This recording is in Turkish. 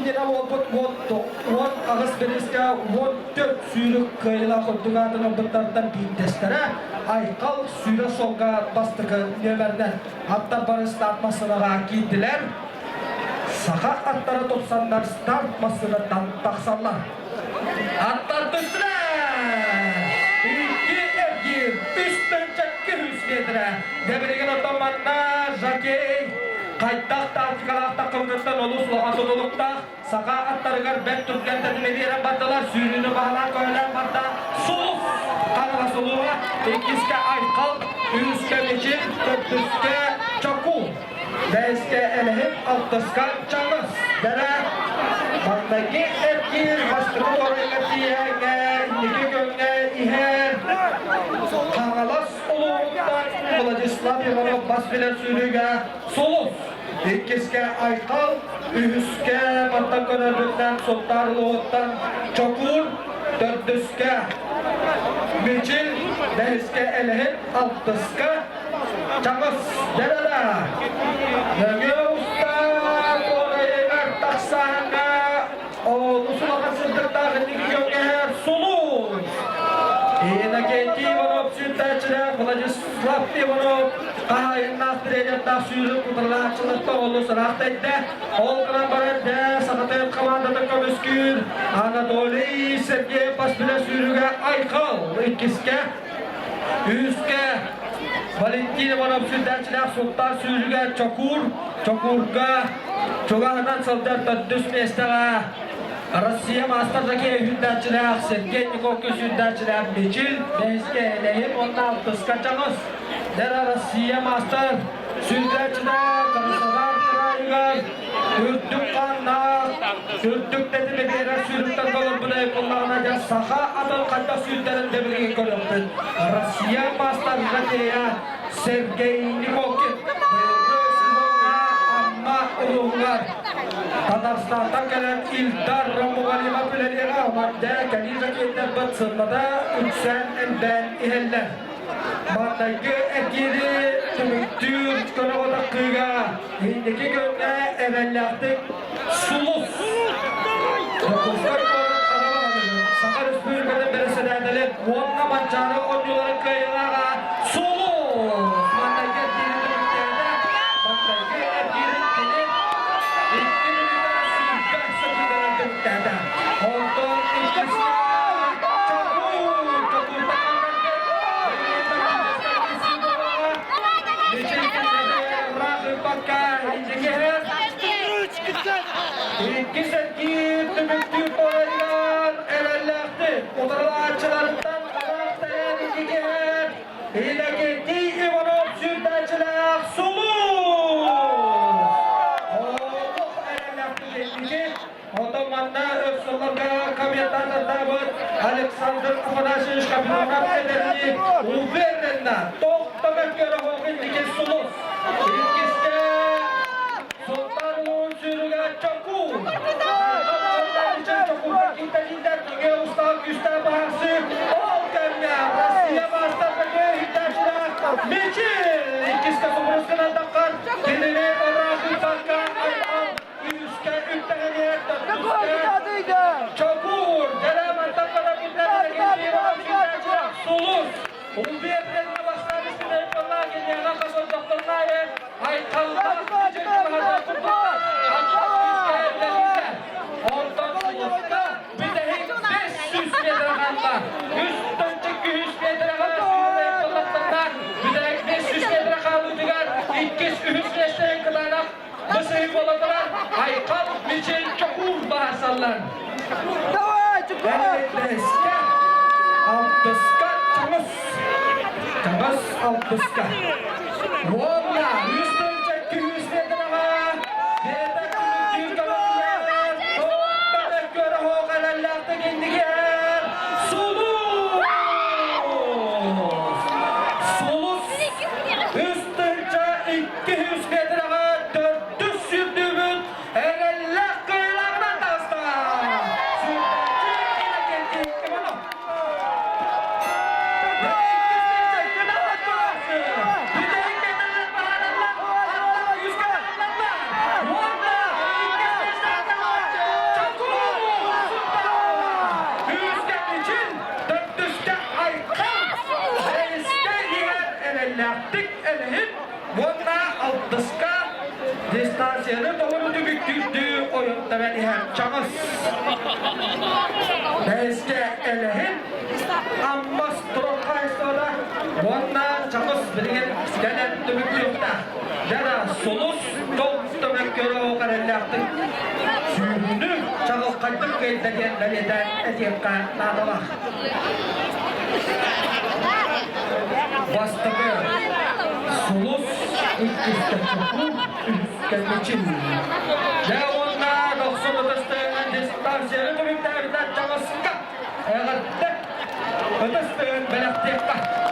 yine ot ağız beriske ot dört sürük kıyla kurduğadığını bıtlardan dindeslere aykal sürü solga bastığı nömerden hatta barışta atmasına giydiler. Saka atları tutsanlar start masını taksanlar. Atlar düştüler. İki evgir, üstten çekki hüsnedire. Demirgen otomanna Jackie. Kaydak taktikalak takımından oluslu atılılıkta. Saka atlarıgar bet tutken tedmediren bardalar. Sürünü bağlar koyulan barda. Suluf. Kanala suluğa. İkiske aykal. Üske meçin. Dörtüske çoku. Beşke elhip altıska çamız. Dere. Bandaki erkir. Bastıkı oraya tiyenge. İki gönge iher. Kanala suluğundan. Vladisław Ivanov bas bilen sürüge. Suluf. İkiske aykal. Üske Matakönörlükten. Sultarlığından. Çokur. Dörtüske meçin. Beşke elhip altıska çamız. Dere. Nöge usta oraya taksana oğlusun akasıdırda gındık yönger sulus. Naketi Ivanov sütterçine Vladisław Ivanov kahayın nahtırıyla sürü kuturlaçılıkta olus rahtaydı. Olkıran barında sakatayım komandada kömüskür Anadolu Sergey Paspile sürüge aykal ikiske üske Valentin Ivanov sütterçine sultan sürüge çokur çokurga çoğahanan saldar taddüs mestağa Rusya Master'daki hündetçiler, Sergey Nikolka hündetçiler Meçil, Bezge eleyip ondan tıskaçamız. Dera Rusya Master, hündetçiler, Karısalar, Kırayıgar, Türktük kanlar, Türktük dedi mi bir yere sürükten kalır buna yapılarına saha adal kadda sütlerin devreye koyuyordu. Rusya Master'daki Sergey Nikolka, Ulungar Tatarslan'dan gelen İldar Romuvalima Püleliğine madde kendisine batısında üçsen elden iheller. Maddaki ekiri tümüktür kanalıda kıyga. Hindiki gönle evellaktık sulus. Dokuzlar konuda kanalamadı. Sakar üstbürgede beresine edelim. Onunla mançarı oncuların kıyılara sulus. Maddaki ekiri tümükterde. Maddaki ekiri tümükterde. Ondan ikisine çokur bakar iki sekir tümüktür oraylar elellekti odalarçılarından karakter iki ger hileki Ivanov sürdeciler sulus oğluk elellekti iki otomanda öpsüllüğe kamyetten tabut Aleksandr Afanasyeviç Kapitanoğlu ederini Uverden'den Toktamek göre hokindiki sulus İkiske Sultanluğun sürüge çokur Ondan için çokurda kitelinden Nöge Usta Güsten Baharsı Ol Gemya Rusya Master'daki hiddeçler Meçil İkiske Subruskan'a takar Kendini Orası Takka Üske Ülteheniyet Çokur Delemen Takkar'a Güllerine Geçtiği Hiddeçler Sulus Uverden'e başlar üstüne yapılan Geliyen Akas Ocaklarına Aykallar Cekimler'de kurtullar Ancak ülkelerinde Ondan sulusta bir de hiç 500 metre kalma 100 metre kalma yapılatlarından bir de 500 metre kalma diğer 200 metre kadar Mısır'ı boladılar Aykal Meçil Çokur bahasallar Evet eski Altıska Çamız Çamız Altıska Valla 100 metre var. Beda kümüktür kalanlar. Toktamek göre hoğalarlarda gendiger. Sulus. Sulus. Üstünce 200 metre var. 400 sürdüğümüz egeller kıyılarına tasla. Sürdüğümüz yine gendik. Ivanov. Bir de distansiyonu doğru tübüktüğü oyunda ben hem çamız. Bezge elehin ammas durokay sonra ondan çamız bilgin gelen tübüktüğünde jara sulus çok demek göre o kadar yaptık. Sürünü çağıl kaydık geldiğinden eden ediyekka nadalak. Bastığı sulus üstkeçin. Ya onda 90 ötestığın distansiyonu tübüklerden çamızsınca. Eğer de ötestığın belirtiyekka.